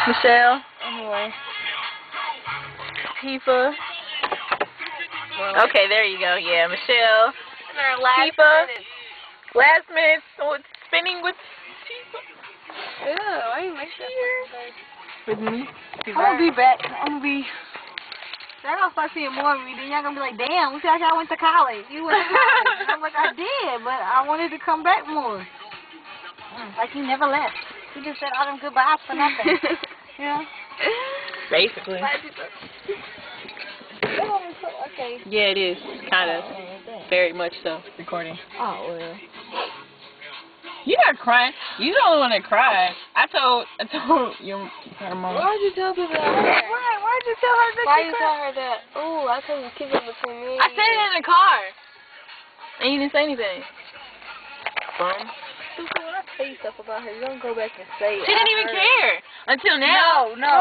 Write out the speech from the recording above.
Michelle. Anyway. Tifa. Okay, there you go. Yeah, Michelle. And our last Tifa. minute. Last minute spinning with Tifa. Yeah, why you make that? With me. I'm gonna be back. I'm gonna be. Y'all gonna start seeing more of me. Then y'all gonna be like, damn, looks like I went to college. You went to college. And I'm like, I did, but I wanted to come back more. Like you never left. You just said all them goodbyes for nothing. Yeah. Basically. Okay. Yeah, it is. Kind of. Very much so. Recording. Oh, well. You're not crying. You're the only one that cried. I told her mom. Why'd you tell people that? Why'd you tell her that? Why you tell her that? Ooh, I told you to keep it between me. I said it in the car. And you didn't say anything. Bum. When I tell you stuff about her, you don't go back and say it. She didn't even care. Until now. No.